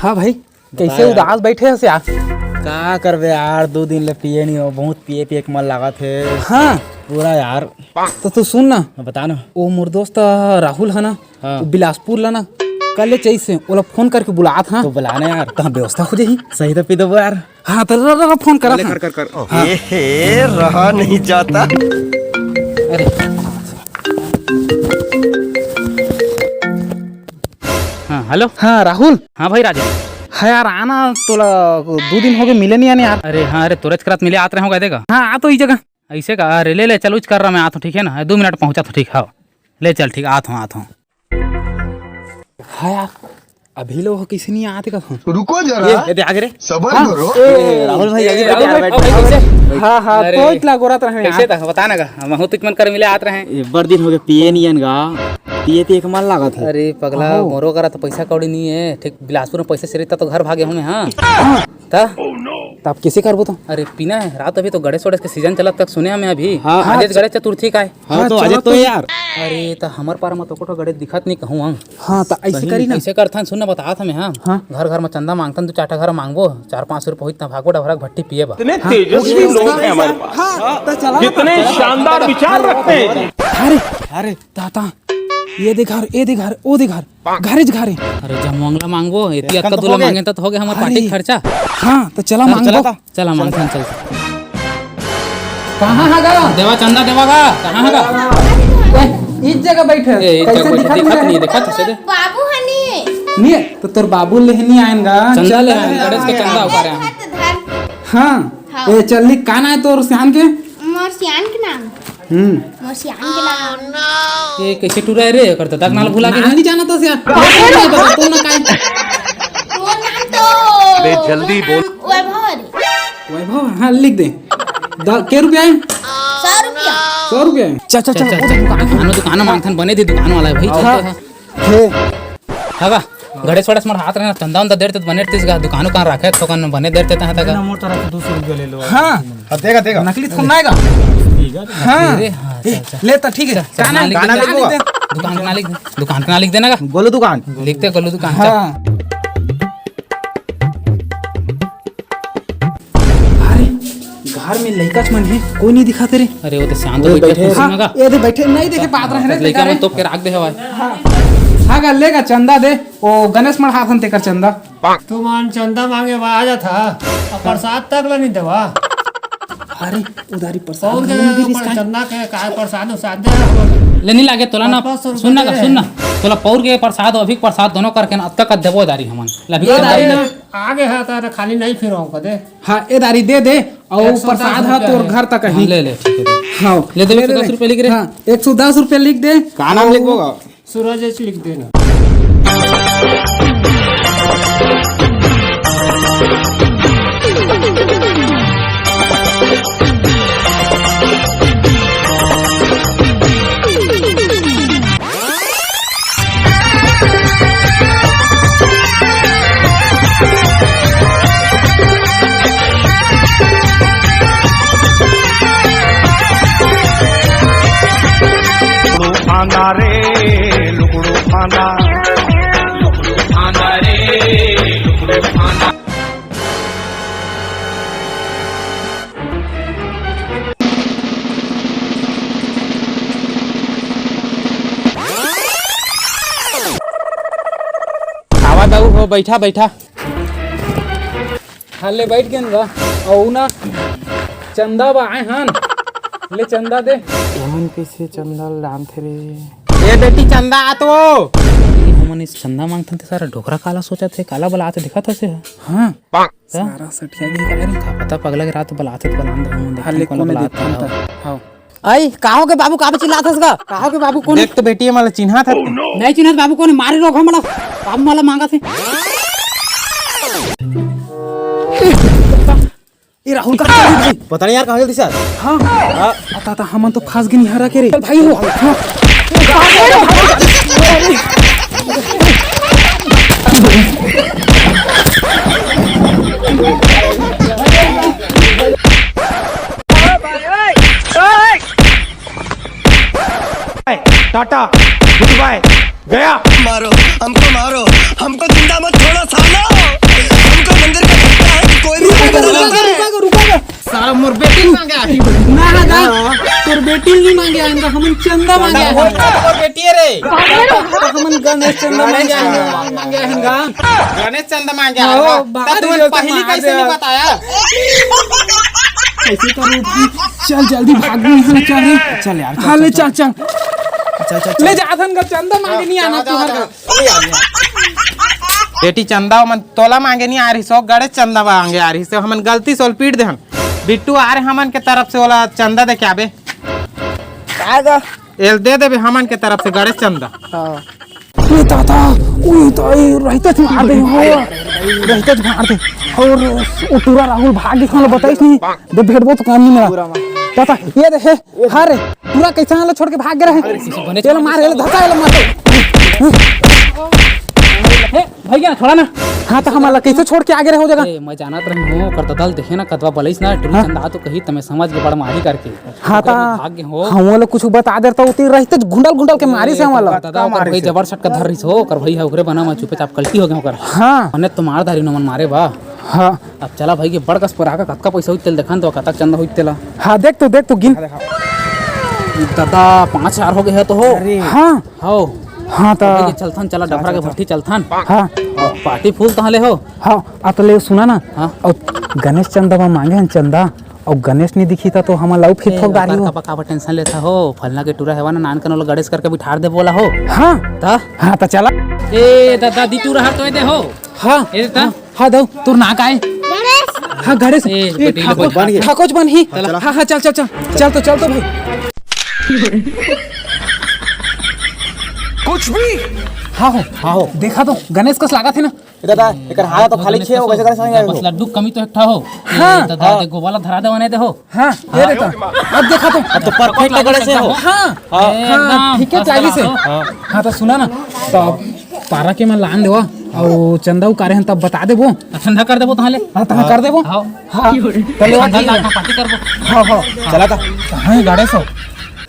हाँ भाई, कैसे उदास बैठे हो यार? का करबे यार, 2 दिन ले पिए नहीं हो, बहुत पिए पिए के मन लगा थे। हाँ पूरा यार। तो तू सुन ना, बता ना। वो मोर दोस्त राहुल है ना, हाँ। वो बिलासपुर ला ना, कल ले चाहिए से ओला फोन करके बुला था। तो बुलाना यार। तो व्यवस्था हो जाही। सही तो पी दो यार। हाँ तो फोन करा था। कर रहा नहीं जाता। अरे हाँ हेलो। हाँ राहुल। हाँ भाई राजा। हाँ यार आना, तोला 2 दिन हो गए मिले नहीं आने यार। अरे हाँ, अरे तुरंत करात मिले आते रहोगे देगा। हाँ आ तो इस जगह। ऐसे का? अरे ले चलो कर रहा मैं आता हूँ, ठीक है ना? 2 मिनट पहुँचा तो ठीक है। ले चल ठीक, आता हूँ। हाँ यार अभी लोग किसी नहीं आते का। रुको जरा, ये आगे रे। सबर करो। राहुल भाई हाँ हाँ तो इतना गोरा तो है कैसे था बता ना? मैं हूँ तुझ मन कर मिले आते रहे। बड़ दिन हो गए पिए नहीं गा, पिए पिए के मन लगा था। अरे पगला मोरो करा तो पैसा कौड़ी नहीं है, ठीक बिलासपुर में पैसा से तो घर भागे हूँ मैं। हाँ तब कैसे करबो तो? अरे पीना है रात, अभी तो गणेश वड़ेश के सीजन चलत तक सुने मैं अभी। हाँ, आज गणेश चतुर्थी का है। हाँ तो आज तो यार। अरे तो हमार पार में तो कोठो गणेश दिखत नहीं कहूँ। हाँ तो ऐसे करी ना, ऐसे करथा सुन ना, बता था मैं। हाँ घर घर में चंदा मांगतन, 2-4 घर मांगबो, 400-500 रुपये होता, भागो डबरा भट्टी पिए बा। इतने तेजस्वी लोग हैं हमारे पास, कितने शानदार विचार रखते हैं। अरे अरे ताता ये दे घर, ये दे घर, वो दे घर, घरे घरे। अरे जब मांगला मांगबो, इतनी अक्का दूल्हा मांगे तो हो गया हमारे पार्टी खर्चा। हाँ तो चला मांगो। चला मांगथन चल। कहाँ है देवा चंदा देवा का कहाँ है? इस जगह बैठे। कैसे दिखत से दे बाबू हनी नहीं है तो तोर बाबू लेहनी आएगा चंदा ले गणेश के चंदा उतारे हम। हाँ ये चल कान है तोर सियान के। मोरसियान के नाम, मोरसियान के नाम। ये कैसे टूरा रे करता तक नाल भुला के नहीं जाना तो सिया तो ना काई वो नाम तो जल्दी बोल। वैभव। हाँ लिख दे। के रुपया है? 100 रुपया। 100 रुपया है। चल चल चल दुकान मांगथन बने दी दुकान वाला है भाई। हाँ गणेश वड़ेश मार हाथ रहना, चंदा उंदा देर तक बने तीस दुकान उकान रखे दुकान में बने देर तक तक। मोर तरफ 200 रुपया ले लो। हाँ देगा नकली थोड़ा ना आएगा। हाँ ले तो ठीक है। गाना लिख दे, दुकान का नाम लिख दे, दुकान का नाम लिख देना का। बोलो दुकान लिखते गोलू दुकान। हाँ अरे घर में लड़का मन है, कोई नहीं दिखा तेरे। अरे वो तो शांत हो बैठे हाँ, ये दे बैठे नहीं देखे पात रहे लड़का में तोप के रख दे हवाई। हाँ गा लेगा चंदा दे, वो गणेश मर हाथन तेकर चंदा। तू मान चंदा मांगे आ था, प्रसाद तक ला नहीं देवा। अरे उधारी प्रसाद कौन के चंदा के काय प्रसाद उसाद दे ले नहीं लागे तोला ना। सुनना तोला पौर के प्रसाद अभी प्रसाद दोनों करके ना अब तक देबो दारी हमन लभी आगे है तारे खाली नहीं फिरो को दे। हाँ ए दारी दे दे और प्रसाद है तोर घर तक ही। ले ले ठीक है। हाँ ले दे 110 रुपए लिख रे। हाँ 110 रुपया लिख दे। का नाम लिखोगा? सूरज लिख देना। आना रे लुकड़ो आना, आना रे लुकड़ो आना। आवा दाऊ हो बैठा बैठा। हाँ ले बैठ गए बा और ना चंदा बा आए हन ले चंदा दे। हमन कैसे चंदा लाम थे रे। ए बेटी चंदा आ तो हमन इस चंदा मांगथन ते सारा ढोकरा काला सोचा थे, काला बला आते दिखा था से। हाँ सारा सटिया गे का रे। का पता पगला के रात बलाते तो बलान दे हाँ ले कोने देखता। हाँ आई काहो के बाबू काबे चिल्लात हसगा? काहो के बाबू कौन? देख तो बेटी माला चिन्हा था। नहीं चिन्हत बाबू कोने मारे रोक हमरा बाबू माला मांगा थे। ये राहुल का पता नहीं यार कहाँ जल्दी से। हाँ आता हमन तो फास गनी हरा के रे। चल भाई हो। बाय टाटा गुड बाय गया। मारो हमको जिंदा मत छोड़ो सालो, हमको मंदिर का घंटा है कि कोई भी रुका साला मोर बेटी मांगे आठी ना ना तोर बेटी नहीं मांगे इनका हम चंदा मांगे और बेटी है रे हम गणेश चंदा मांगे हंगा गणेश चंदा मांगे आ तू पहली कैसे नहीं बताया? कैसे करूं चल जल्दी भाग यहाँ चल चल यार हाँ ले चल चल चल ले जा धन का चंदा मांगे नहीं आना तू बेटी चंदा मन तोला मांगे नहीं आ रही सो गणेश चंदा मांगे आ रही से हमन गलती सोल पीट दे हम बिट्टू आ रहे हमन के तरफ से वाला चंदा दे क्या बे आएगा एल दे दे हमन के तरफ से गणेश चंदा। ओए ताता ओए ताई रहते थे मार दे हो रहते थे मार दे और उतुरा राहुल भाग के खाना बताइस नहीं दे भेड़बो तो काम नहीं मेरा ताता ये दे हे हां रे पूरा कैसा हाल छोड़ के भाग गए रहे चल मार ले धक्का ले मार हे भैया थोड़ा ना हां तो हमारा कैसे छोड़ के आगे रहे हो जगह ए मैं जानत रही हूं कर ददल देखे ना कतवा बलिस ना टुरी चंदा तो कही तमे समझ के बड़ मारी करके हां ता भाग्य हो हम लोग कुछ बता देता उती रहते गुंडल के मारी से हमारा दादा कर भाई जबर सट का धर रही हो कर भाई है ओकरे बना मैं चुपचाप कल्टी हो गए कर हां मने तो मार धारी न मन मारे बा। हां अब चला भाई के बड़ कस पर आका कतका पैसा होई तेल देखन तो कतक चंदा होई तेला हां देख तो गिन दादा 5000 हो गए है तो हो हां हो हां ता भाई चलथन चला डफरा के भट्टी चलथन हां और पार्टी फूल तहले हो हाँ अतले सुना ना हाँ। और गणेश चंदा मांगे हैं चंदा और गणेश नहीं दिखी था तो हम लाउ फिर ठोकदारी हो का टेंशन लेता हो फलना के टूरा है ना नान कन वाला गणेश करके बिठार दे बोला हो हाँ ता हाँ तो चला ए दादा दी टूरा हर तो दे हो हाँ ए ता हाँ दो तू ना काए गणेश हाँ गणेश ए, बेटी लोग बन गए। ठाकुर बन ही हाँ हाँ चल तो भाई कुछ भी हाँ हो देखा तो गणेश कस लगा थे ना दादा एकर हाथ तो खाली छे हो कैसे कर संग बस लड्डू कमी तो एकठा हो हाँ। ए, दादा दे गोवाला धरा दे वने दे हो हाँ ये देखा अब देखा तो तो परफेक्ट गणेश है हो। हाँ हाँ ठीक है चाहिए से हाँ तो सुना ना तो पारा के मैं लान देवा और चंदा उकारे हैं तब बता देबो ठंडा कर देबो तहले हाँ तो कर देबो हां हाँ पहले पार्टी करबो हाँ चला था हाँ गणेश हो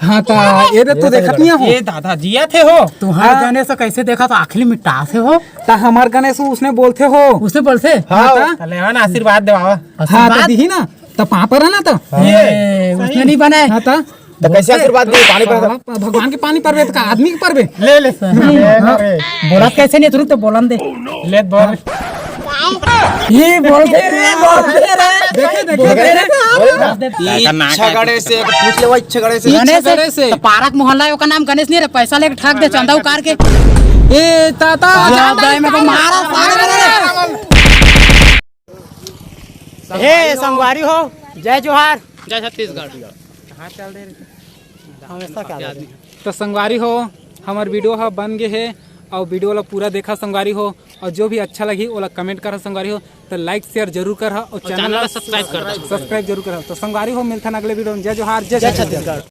हाँ तो ये रे तू देखत नहीं हो ये दादा जिया थे हो तुम्हारे गणेश कैसे देखा तो आखिरी मिटा से हो ता हमार गणेश उसने बोलते हो उसे बोलते हाँ चले हाँ आशीर्वाद देवा हाँ तो दी ना तो पापा रहा ना तो उसने नहीं बनाए हाँ तो तो कैसे आशीर्वाद दे पानी पर भगवान के पानी परवे का आदमी के परवे ले बोला कैसे नहीं तुरंत बोलन दे ले बोल ये बोलते देखे इच्छा गणेश से पूछ ले वो इच्छा गणेश से गणेश से तो पारक मोहल्ला का नाम गणेश नहीं रे पैसा लेके ठग दे चंदा उकार के ए ताता में को मारा ए संगवारी हो जय जोहार जय छत्तीसगढ़ तो संगवारी हो हमार वीडियो हा बन गए है और वीडियो वाला पूरा देखा संगवारी हो और जो भी अच्छा लगी वाला कमेंट करा संगवारी हो तो लाइक शेयर जरूर कर और चैनल सब्सक्राइब कर सब्सक्राइब जरूर कर तो संगवारी हो मिलता अगले वीडियो में। जय जोहार जय छत्तीसगढ़।